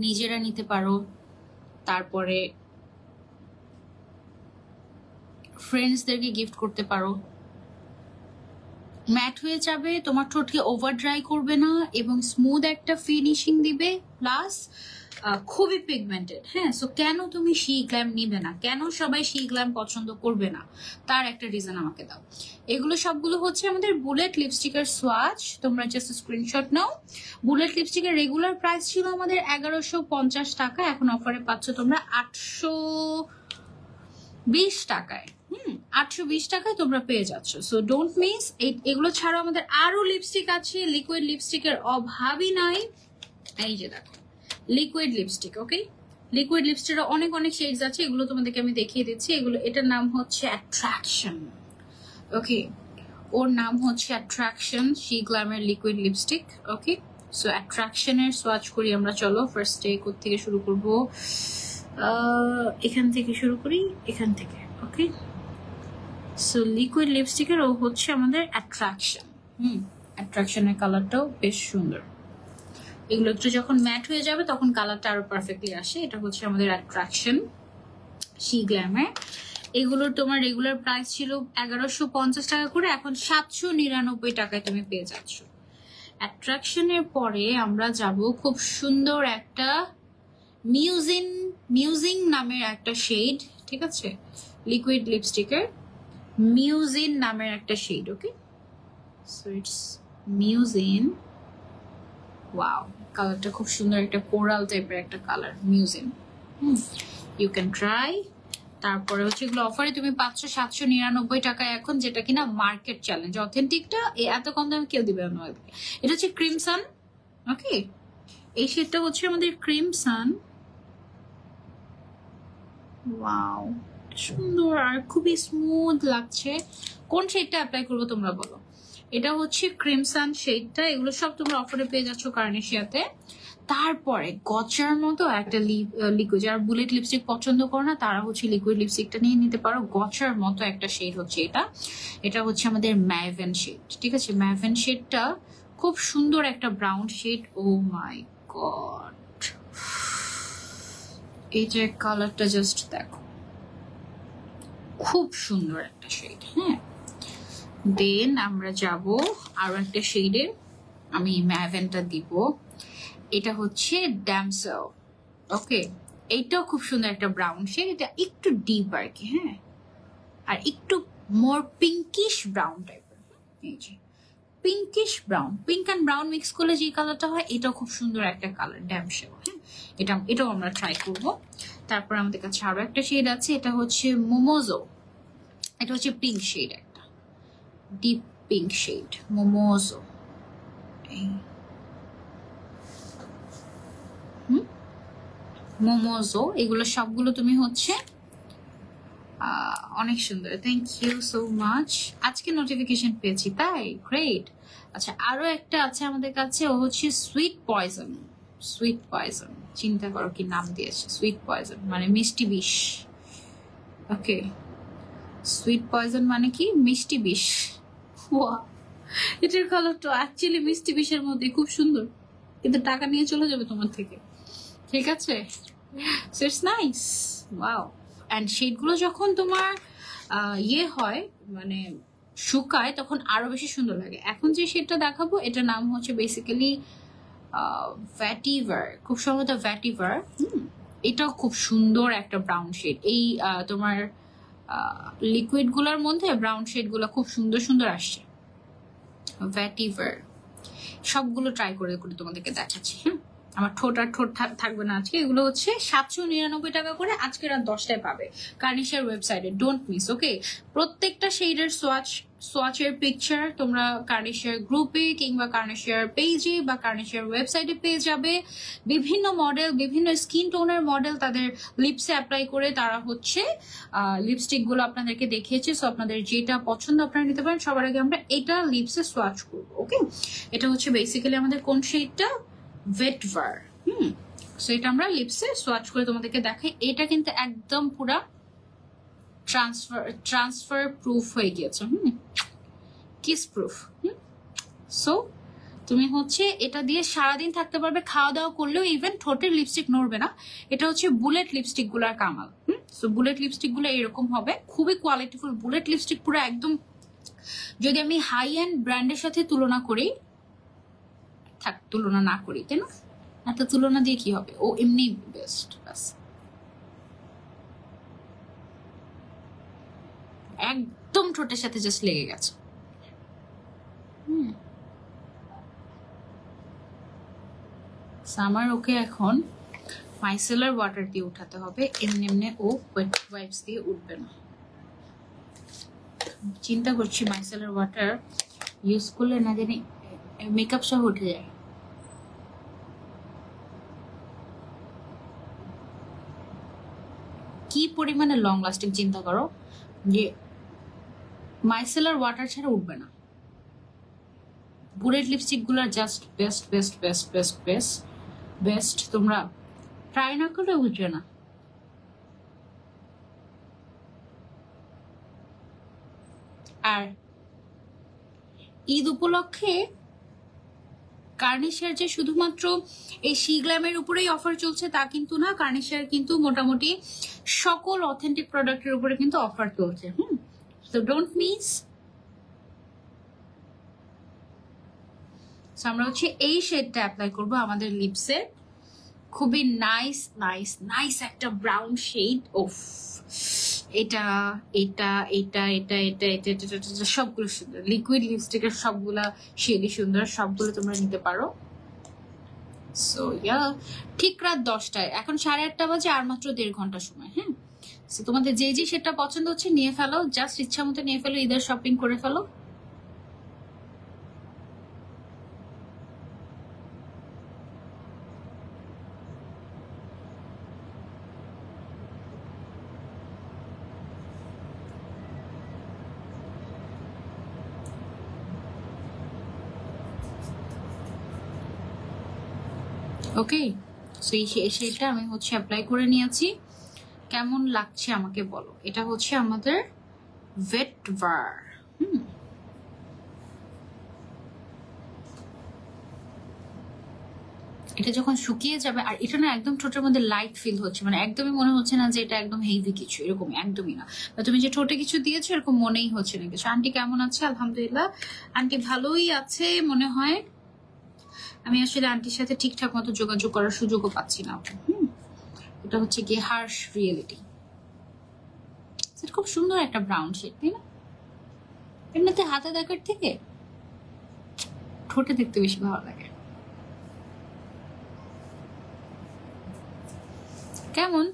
নিজেরা নিতে পারো, তারপরে ফ্রেন্ডসদেরকে গিফট করতে পারো। ম্যাট হয়ে যাবে, তোমার ঠোঁটকে ওভার ড্রাই করবে না, এবং স্মুথ একটা ফিনিশিং দিবে, প্লাস খুবই পিগমেন্টেড। হ্যাঁ, সো কেন তুমি শি গ্ল্যাম নিবে না, কেন সবাই শি গ্ল্যাম পছন্দ করবে না, তার একটা রিজন আমাকে দাও। এগুলো সবগুলো হচ্ছে আমাদের বুলেট লিপস্টিকের সোয়াচ। তোমরা জাস্ট স্ক্রিনশট নাও। বুলেট লিপস্টিকের রেগুলার প্রাইস ছিল আমাদের 1150 টাকা, এখন অফারে পাচ্ছ তোমরা 820 টাকায়। 820 টাকায় তোমরা পেয়ে যাচ্ছ। So don't miss. এগুলো ছাড়াও আমাদের আরো লিপস্টিক আছে, লিকুইড লিপস্টিকের অভাবই নাই। এই যে দেখো লিকুইড লিপস্টিক। ওকে, লিকুইড লিপস্টিকের অনেক অনেক শেডস আছে, এগুলো তোমাদেরকে আমি দেখিয়ে দিচ্ছি। এগুলো, এটার নাম হচ্ছে অ্যাট্রাকশন। ওকে, ওর নাম হচ্ছে অ্যাট্রাকশন শি গ্ল্যামের লিকুইড লিপস্টিক। ওকে, সো অ্যাট্রাকশনের সোয়াচ করি আমরা। চলো ফার্স্টে থেকে শুরু করব, এখান থেকে শুরু করি, এখান থেকে। ওকে, সো লিকুইড লিপস্টিকের ও হচ্ছে আমাদের অ্যাট্রাকশন। অ্যাট্রাকশনের কালারটাও বেশ সুন্দর। এগুলো একটু যখন ম্যাট হয়ে যাবে তখন কালারটা আরো পারফেক্টলি আসে। এটা হচ্ছে আমাদের অ্যাট্রাকশন শি গ্ল্যামের। এগুলোর তোমার রেগুলার প্রাইস ছিল 1150 টাকা করে, এখন 799 টাকায় তুমি পেয়ে যাচ্ছ। অ্যাট্রাকশনের পরে আমরা যাব খুব সুন্দর একটা মিউজিং নামের একটা শেড। ঠিক আছে, লিকুইড লিপস্টিকের মিউজিন নামের একটা শেড। ওকে, সো ইটস মিউজিন। ওয়াও, কালারটা খুব সুন্দর, একটা কোরাল টাইপের একটা কালার মিউজিন। You can try. তারপরে হচ্ছে এগুলো অফারে তুমি পাচ্ছ 799 টাকায় এখন, যেটা কিনা মার্কেট চ্যালেঞ্জ। অথেন্টিকটা এত কম দামে কেউ দিবে না। এটা হচ্ছে ক্রিমসান। ওকে, এই শেডটা হচ্ছে আমাদের ক্রিমসান। ওয়াও, সুন্দর আর খুবই স্মুথ লাগছে। কোন শেডটা অ্যাপ্লাই করবো তোমরা বলো? এটা হচ্ছে ক্রিমসান শেডটা। এগুলো সব তোমরা অফারে পেয়ে যাচ্ছ কার্নেশিয়াতে। তারপরে গচার মতো একটা লিকুইড, যারা বুলেট লিপস্টিক পছন্দ করো না তারা হচ্ছে লিকুইড লিপস্টিকটা নিয়ে নিতে পারো। গচার মতো একটা শেড হচ্ছে এটা। এটা হচ্ছে আমাদের ম্যাভেন শেড, ঠিক আছে? ম্যাভেন শেডটা খুব সুন্দর একটা ব্রাউন শেড। ও মাই গড, এই যে কালারটা জাস্ট দেখো, খুব সুন্দর একটা শেড। হ্যাঁ, দেন আমরা যাব আরো একটা শেডে, আমি ম্যাভেনটা দিব। এটা হচ্ছে ড্যামসেল। ওকে, এইটাও খুব সুন্দর একটা ব্রাউন শেড। এটা একটু ডিপ আর কি, হ্যাঁ, আর একটু মোর পিঙ্কিশ ব্রাউন টাইপের। এই যে pinkish brown, pink and brown mix করলে যে কালারটা হয়, এটাও খুব সুন্দর একটা কালার, ড্যামসেল। হ্যাঁ, এটাও আমরা ট্রাই করব। তারপর আমাদের কাছে আরো একটা শেড আছে, এটা হচ্ছে মোমোজো। এটা হচ্ছে পিঙ্ক শেড, একটা ডিপ পিঙ্ক শেড, মোমোজো। মোমোজো, এগুলো সবগুলো তুমি হচ্ছে অনেক সুন্দর। Thank you so much. আজকে নোটিফিকেশন পেয়েছি, তাই গ্রেট। আচ্ছা, আরো একটা আছে আমাদের কাছে, ও হচ্ছে সুইট পয়জন। সুইট পয়জন, চিন্তা করো কি নাম দিয়েছে, সুইট পয়জন মানে মিষ্টি বিষ। ওকে, সুইট পয়জন মানে কি? মিষ্টি বিষ। ওয়া, এটার কালারটা অ্যাকচুয়ালি মিষ্টি বিষের মধ্যে খুব সুন্দর, কিন্তু টাকা নিয়ে চলে যাবে তোমার থেকে, ঠিক আছে? So it's nice, wow. And শেডগুলো যখন তোমার ইয়ে হয়, মানে শুকায়, তখন আরো বেশি সুন্দর লাগে। এখন যে শেডটা দেখাবো, এটার নাম হচ্ছে বেসিক্যালি ভ্যাটিভার, খুব সম্ভবত ভ্যাটিভার। এটাও খুব সুন্দর একটা ব্রাউন শেড। এই তোমার লিকুইড গুলার মধ্যে ব্রাউন শেড গুলো খুব সুন্দর সুন্দর আসছে। ভ্যাটিভার সবগুলো ট্রাই করে করে তোমাদেরকে দেখাচ্ছি। হ্যাঁ, আমার ঠোঁট আর ঠোঁট থাকবে না আজকে। এগুলো হচ্ছে 799 টাকা করে, আজকে রাত 10টায় পাবে কার্নিশিয়ার ওয়েবসাইটে, ডোন্ট মিস। ওকে, প্রত্যেকটা শেডের সোয়াচের পিকচার তোমরা কার্নিশিয়ার গ্রুপে কিংবা কার্নিশিয়ার পেজে বা কার্নিশিয়ার ওয়েবসাইটে পেয়ে যাবে। বিভিন্ন মডেল, বিভিন্ন স্কিন টোনের মডেল তাদের লিপসে অ্যাপ্লাই করে তারা হচ্ছে লিপস্টিক গুলো আপনাদেরকে দেখিয়েছে। সো আপনাদের যেটা পছন্দ আপনারা নিতে পারেন। সবার আগে আমরা এটা লিপসে সোয়াচ করবো। ওকে, এটা হচ্ছে বেসিক্যালি আমাদের কোন শেডটা? ভেটভার। সো এটা আমরা লিপসে সোয়াচ করে তোমাদেরকে দেখাই। এটা কিন্তু একদম পুরা ট্রান্সফার প্রুফ হয়ে গিয়েছে, কিস প্রুফ। সো তুমি হচ্ছে এটা দিয়ে সারাদিন থাকতে পারবে, খাওয়া দাওয়া করলেও ইভেন ঠোঁটের লিপস্টিক নড়বে না। এটা হচ্ছে বুলেট লিপস্টিক গুলার কামাল। সো বুলেট লিপস্টিক গুলো এরকম হবে, খুবই কোয়ালিটিফুল বুলেট লিপস্টিক, পুরো একদম। যদি আমি হাই এন্ড ব্র্যান্ডের সাথে তুলনা করি, থাক তুলনা না করি, তাই না? এত তুলনা দিয়ে কি হবে, ও এমনি বেস্ট। বাস একদম ঠোঁটের সাথে জাস্ট লেগে গেছে। আমার ওকে এখন মাইসেলার ওয়াটার দিয়ে উঠাতে হবে, এমনি এমনি ও ওয়েট ওয়াইপস দিয়ে উঠবে না। চিন্তা করছি মাইসেলার ওয়াটার ইউজ করলে না জানি মেকআপ সহ উঠে যায়। কি পরিমাণে লং লাস্টিং চিন্তা করো, যে মাইসেলার ওয়াটার ছাড়া উঠবে না। বুলেট লিপস্টিক গুলো just best best best best best best, তোমরা ট্রাই না করলে উঠবে না। আর ঈদ উপলক্ষে কার্নিশিয়ার যে শুধুমাত্র এই গ্ল্যামের উপরেই অফার চলছে তা কিন্তু না, কার্নিশিয়ার কিন্তু মোটামুটি সকল অথেন্টিক প্রোডাক্টের উপরে কিন্তু অফার চলছে। So don't miss. আমরা হচ্ছে এই শেডটা অ্যাপ্লাই করবো আমাদের লিপসে, খুবই নাইস নাইস নাইস একটা ব্রাউন শেড। ওফ, এটা এটা এটা এটা এটা এটা এটা সবগুলো সুন্দর। লিকুইড লিপস্টিকের সবগুলা শেডই সুন্দর, সবগুলো তোমরা নিতে পারো। সো ইয়া, ঠিক রাত 10টায়, এখন 8:30 বাজে, আর মাত্র 1.5 ঘন্টা সময়। হ্যাঁ, সো তোমাদের যে যে সেটা পছন্দ হচ্ছে নিয়ে ফেলো, জাস্ট ইচ্ছা মতো নিয়ে ফেলো, ঈদের শপিং করে ফেলো। ওকে, সো এই শেডটা আমি হচ্ছে অ্যাপ্লাই করে নিয়েছি। কেমন লাগছে আমাকে বলো। এটা হচ্ছে আমাদের ভেটভার। এটা যখন শুকিয়ে যাবে, আর এটা না একদম ঠোঁটের মধ্যে লাইট ফিল হচ্ছে, মানে একদমই মনে হচ্ছে না যে এটা একদম হেভি কিছু, এরকম একদমই না। তুমি যে ঠোঁটে কিছু দিয়েছো এরকম মনেই হচ্ছে না কিছু। আন্টি কেমন আছে? আলহামদুলিল্লাহ আন্টি ভালোই আছে মনে হয়। আমি আসলে আন্টির সাথে ঠিকঠাক মতো যোগাযোগ করার সুযোগও পাচ্ছি না। এটা হচ্ছে কি হার্শ রিয়েলিটি। খুব সুন্দর একটা ব্রাউন শেড, তাই না? এমনিতে হাতে দেখার থেকে ঠোঁটে দেখতে বেশি ভালো লাগে। কেমন?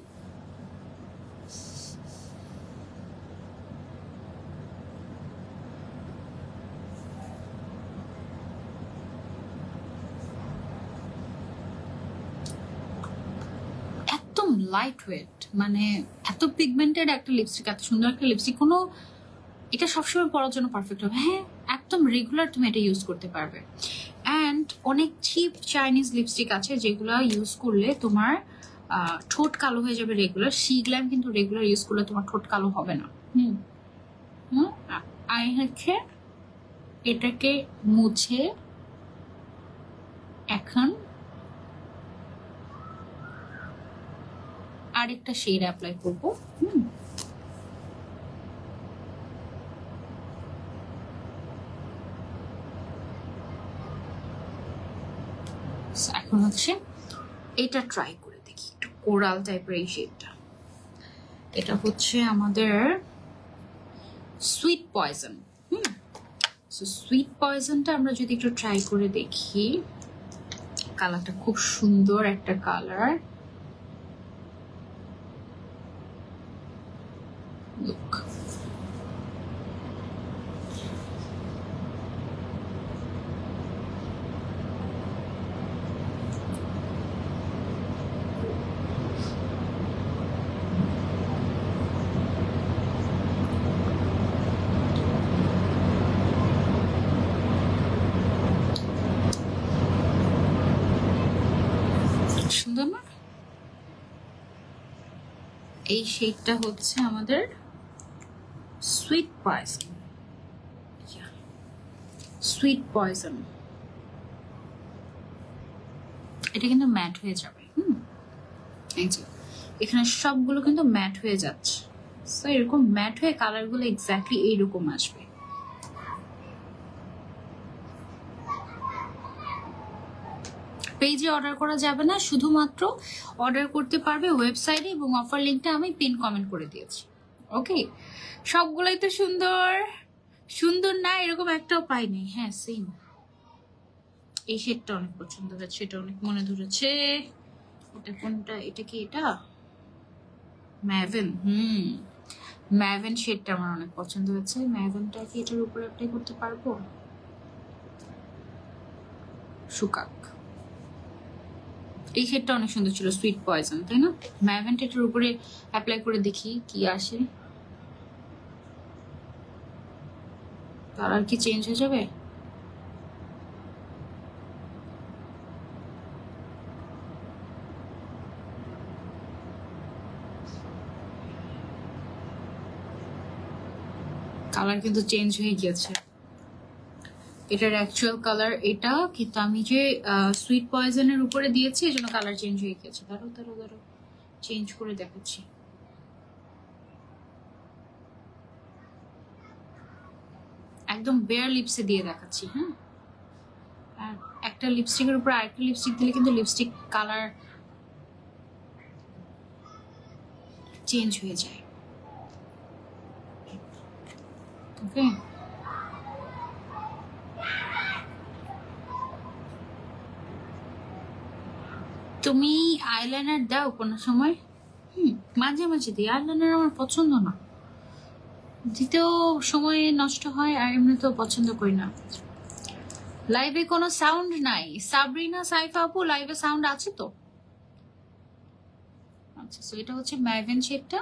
একদম লাইট ওয়েট, মানে এত পিগমেন্টেড একটা লিপস্টিক, এত সুন্দর একটা লিপস্টিক, কোনো এটা সবসময় পরার জন্য পারফেক্ট হবে। হ্যাঁ, একদম রেগুলার তুমি এটা ইউজ করতে পারবে। অ্যান্ড অনেক চিপ চাইনিজ লিপস্টিক আছে যেগুলো ইউজ করলে তোমার ঠোঁট কালো হয়ে যাবে রেগুলার। সি গ্ল্যাম কিন্তু রেগুলার ইউজ করলে তোমার ঠোঁট কালো হবে না। আমি হচ্ছে এটাকে মুছে এখন আরেকটা শেড অ্যাপ্লাই করবো। এখন হচ্ছে এটা ট্রাই করে দেখি, একটু কোরাল টাইপের এই শেডটা। এটা হচ্ছে আমাদের সুইট পয়জন। সুইট পয়জনটা আমরা যদি একটু ট্রাই করে দেখি, কালারটা খুব সুন্দর একটা কালার। লুক, সুন্দর না? এই শেডটা হচ্ছে আমাদের সুইট পয়জন। সুইট পয়জন, এটা কিন্তু ম্যাট হয়ে যাবে। এই যে এখানে সবগুলো কিন্তু ম্যাট হয়ে যাচ্ছে। সো এরকম ম্যাট হয়ে কালারগুলো এক্স্যাক্টলি এইরকম আসবে। পেজে অর্ডার করা যাবে না, শুধুমাত্র অর্ডার করতে পারবে ওয়েবসাইটে, এবং অফার লিঙ্কটা আমি পিন কমেন্ট করে দিয়েছি। ওকে, সবগুলোই তো সুন্দর। সুন্দর না এরকম একটাও পাইনি। হ্যাঁ সেম, এই শেডটা অনেক পছন্দ হয়েছে, এটা অনেক মনে ধরেছে। এটা কোনটা? এটা কি এটা ম্যাভেন? ম্যাভেন শেডটা আমার অনেক পছন্দ হয়েছে। ম্যাভেনটা কি এটার উপরে অ্যাপ্লাই করতে পারবো? সুকাক, এই শেডটা অনেক সুন্দর ছিল, সুইট পয়জন, তাই না? ম্যাভেনটা এটার উপরে অ্যাপ্লাই করে দেখি কি আসে। কালার কি চেঞ্জ হয়ে যাবে? কালার কিন্তু চেঞ্জ হয়ে গিয়েছে। এটার অ্যাকচুয়াল কালার এটা, কিন্তু আমি যে সুইট পয়জনের উপরে দিয়েছি এজন্য কালার চেঞ্জ হয়ে গেছে। দাঁড়াও দাঁড়াও দাঁড়াও, চেঞ্জ করে দেখাচ্ছি। একদম বেয়ার লিপসে দিয়ে দেখাচ্ছি। হ্যাঁ, আর একটা লিপস্টিকের উপর আরেকটা লিপস্টিক দিলে কিন্তু লিপস্টিক কালার চেঞ্জ হয়ে যায়। ওকে, তুমি আইলাইনার দাও কোনো সময়? মাঝে মাঝে দিই। আইলাইনার আমার পছন্দ না, দিতেও সময় নষ্ট হয়, আর এমনিতেও পছন্দ করি না। লাইভে কোনো সাউন্ড নাই। সাবরিনা সাইফা আপু, লাইভে সাউন্ড আছে তো? আচ্ছা, সো এটা হচ্ছে ম্যাভেন শেডটা।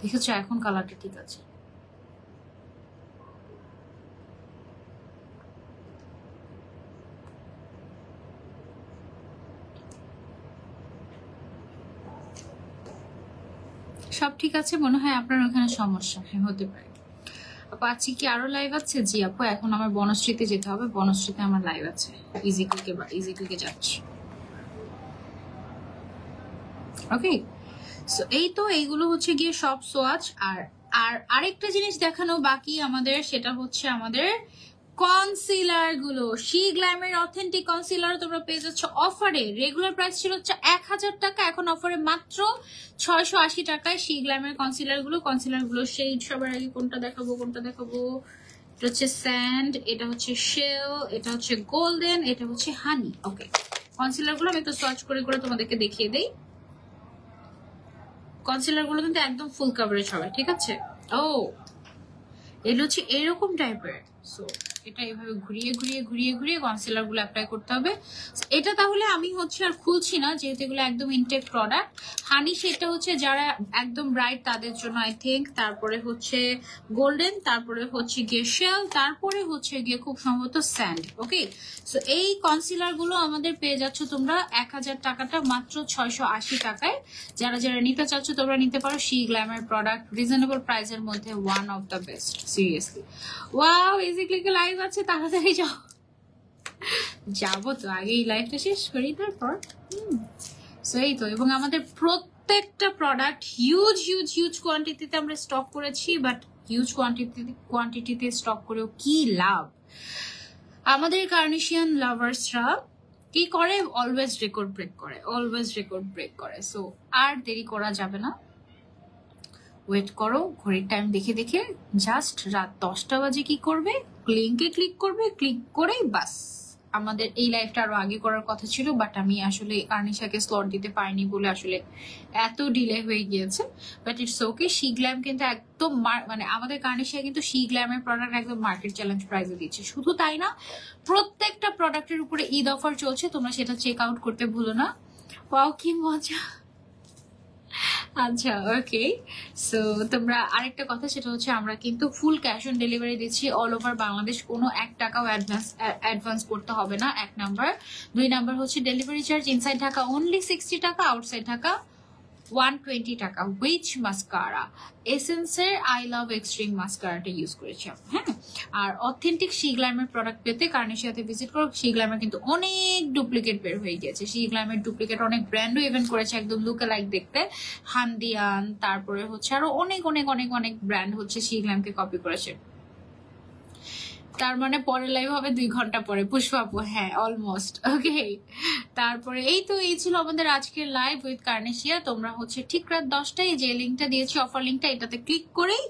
দেখেছো এখন কালারটা ঠিক আছে। সব ঠিক আছে মনে হয়, আপনার ওখানে সমস্যা হতে পারে। আপু আজকে কি আরো লাইভ আছে? জি আপু, এখন আমার বনশ্রীতে যেতে হবে, বনশ্রীতে আমার লাইভ আছে। ইজি ক্লিকে যাচ্ছি। ওকে, সো এই তো এইগুলো হচ্ছে গিয়ে সব সোয়াচ। আর আরেকটা জিনিস দেখানো বাকি আমাদের, সেটা হচ্ছে আমাদের কনসিলার গুলো। শি গ্ল্যামের অথেন্টিক কনসিলার তোমরা পেয়ে যাচ্ছ অফারে। রেগুলার প্রাইস ছিল হচ্ছে 1000 টাকা, এখন অফারে মাত্র 680 টাকায় শি গ্ল্যামের কনসিলার গুলো। শেড সবার আগে কোনটা দেখাবো? এটা হচ্ছে স্যান্ড, এটা হচ্ছে শেল, এটা হচ্ছে গোল্ডেন, এটা হচ্ছে হানি। ওকে, কনসিলার গুলো আমি একটু সার্চ করে তোমাদেরকে দেখিয়ে দেই। কনসিলার গুলো কিন্তু একদম ফুল কভারেজ হবে, ঠিক আছে? ও এগুলো হচ্ছে এরকম টাইপের। সো এটা এইভাবে ঘুরিয়ে কনসিলার গুলো অ্যাপ্লাই করতে হবে। এটা তাহলে আমি হচ্ছে আর খুলছি না, যেহেতু এগুলো একদম ইনটেক প্রোডাক্ট। হানি সেটা হচ্ছে যারা একদম ব্রাইট তাদের জন্য আই থিঙ্ক, তারপরে হচ্ছে গোল্ডেন, তারপরে হচ্ছে গিয়ে শেল, তারপরে হচ্ছে গিয়ে খুব সম্ভবত স্যান্ড। ওকে, সো এই কনসিলার গুলো আমাদের পেয়ে যাচ্ছ তোমরা 1000 টাকাটা মাত্র 680 টাকায়। যারা নিতে চাচ্ছ তোমরা নিতে পারো। শি গ্ল্যামার প্রোডাক্ট রিজনেবল প্রাইসের মধ্যে one of the best, seriously. Wow, easy ক্লিকে লাইভ আছে, তাড়াতাড়ি যাবো তো, আগে এই লাইভটা শেষ করি তারপর। সেই তো, এবং আমাদের প্রত্যেকটা প্রোডাক্ট হিউজ কোয়ান্টিটিতে আমরা স্টক করেছি, বাট হিউজ কোয়ান্টিটিতে স্টক করেও কি লাভ? আমাদের কার্নিশিয়ান লাভার্সরা কি করে? অলওয়েজ রেকর্ড ব্রেক করে। সো আর দেরি করা যাবে না, ওয়েট করো। ঘড়ির টাইম দেখে জাস্ট রাত 10টা বাজে কি করবে? লিঙ্কে ক্লিক করবে, ক্লিক করেই বাস। আমাদের এই লাইফটা আরো আগে করার কথা ছিল, বাট আমি আসলে আর্নিশাকে স্লট দিতে পারিনি বলে আসলে এত ডিলে হয়ে গিয়েছে। But it's okay. She glam কিন্তু একদম মানে আমাদের কার্নিশা কিন্তু শি গ্ল্যামের প্রোডাক্ট একদম মার্কেট চ্যালেঞ্জ প্রাইসে দিচ্ছে। শুধু তাই না, প্রত্যেকটা প্রোডাক্টের উপরে ঈদ অফার চলছে, তোমরা সেটা চেক আউট করতে ভুলো না। ওয়াও কি মজা। আচ্ছা, ওকে। সো তোমরা আরেকটা কথা, সেটা হচ্ছে আমরা কিন্তু ফুল ক্যাশ অন ডেলিভারি দিচ্ছি অল ওভার বাংলাদেশ। কোনো 1 টাকাও অ্যাডভান্স করতে হবে না, 1 নাম্বার। 2 নাম্বার হচ্ছে delivery charge inside Dhaka only 60 টাকা, আউটসাইড ঢাকা 120 টাকা। Which mascara? এসেন্সের আই লাভ এক্সট্রিম মাস্কারাটা ইউজ করেছি। হ্যাঁ, আর অথেন্টিক শি গ্ল্যামের প্রোডাক্ট পেতে কার্নিশিয়াতে ভিজিট করো। শি গ্ল্যামের কিন্তু অনেক ডুপ্লিকেট বের হয়ে গিয়েছে। শি গ্ল্যামের ডুপ্লিকেট অনেক ব্র্যান্ডও ইভেন্ট করেছে একদম লুকে লাইক দেখতে। হান্দিয়ান, তারপরে হচ্ছে আরো অনেক ব্র্যান্ড হচ্ছে শি গ্ল্যামকে কপি করেছে। তার মানে পরের লাইভ হবে 2 ঘন্টা পরে, পুষ্পাপু। হ্যাঁ, অলমোস্ট। ওকে, তারপরে এই ছিল আমাদের আজকের লাইভ উইথ কার্নিশিয়া। তোমরা হচ্ছে ঠিক রাত 10টায় যে লিঙ্কটা দিয়েছি, অফার লিঙ্কটা, এটাতে ক্লিক করেই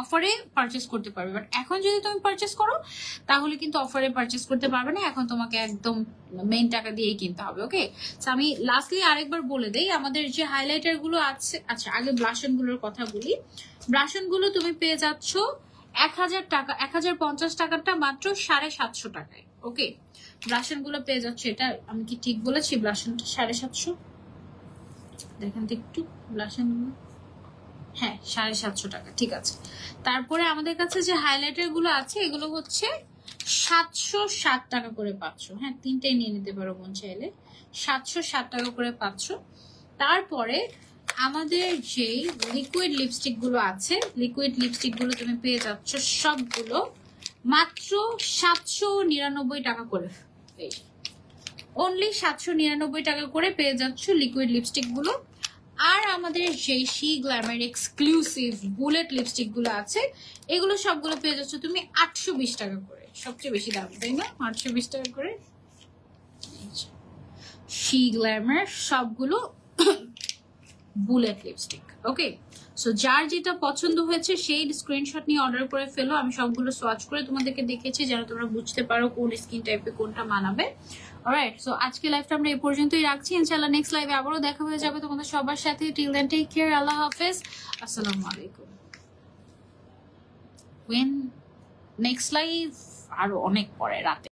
অফারে পারচেস করতে পারবে। বাট এখন যদি তুমি পারচেস করো তাহলে কিন্তু অফারে পারচেস করতে পারবে না, এখন তোমাকে একদম মেইন টাকা দিয়েই কিনতে হবে। ওকে, আমি লাস্টলি আরেকবার বলে দেই আমাদের যে হাইলাইটার গুলো আছে। আচ্ছা, আগে ব্লাশন গুলোর কথা বলি। ব্লাশন গুলো তুমি পেয়ে যাচ্ছ 1000 টাকা, 1050 টাকাটা মাত্র 750 টাকায়। ওকে, ব্লাশন গুলো পেয়ে যাচ্ছে। এটা আমি কি ঠিক বলেছি? ব্লাশনটা 750, দেখেন তো একটু ব্লাশন গুলো। হ্যাঁ, 750 টাকা, ঠিক আছে। তারপরে আমাদের কাছে যে হাইলাইটার গুলো আছে এগুলো হচ্ছে 760 টাকা করে পাচ্ছ। হ্যাঁ, 3টাই নিয়ে নিতে পারো মন চাইলে, 760 টাকা করে পাচ্ছ। তারপরে আমাদের যেই লিকুইড লিপস্টিক গুলো আছে, লিকুইড লিপস্টিক গুলো তুমি পেয়ে যাচ্ছ সবগুলো মাত্র 799 টাকা করে। অনলি 799 টাকা করে পেয়ে যাচ্ছ লিকুইড লিপস্টিক গুলো। আর আমাদের সেই she Glamour exclusive bullet lipstick গুলো আছে, এগুলো সবগুলো পেয়ে যাচ্ছ তুমি 820 টাকা করে। সবচেয়ে বেশি দাম, তাই না? 820 টাকা করে শি গ্ল্যামার সবগুলো বুলেট লিপস্টিক। ওকে, সো যার যেটা পছন্দ হয়েছে সেই স্ক্রিনশট নিয়ে অর্ডার করে ফেলো। আমি সবগুলো সোয়াচ করে তোমাদেরকে দেখেছি, যেন তোমরা বুঝতে পারো কোন স্কিন টাইপে কোনটা মানাবে। অলরাইট, সো আজকে লাইভটা আমরা এই পর্যন্তই রাখছি। ইনশাআল্লাহ নেক্সট লাইভে আবারও দেখা হয়ে যাবে তোমাদের সবার সাথে। টিল দেন টেক কেয়ার, আল্লাহ হাফেজ, আসসালামু আলাইকুম। নেক্সট লাইভ আরো অনেক পরে রাতে।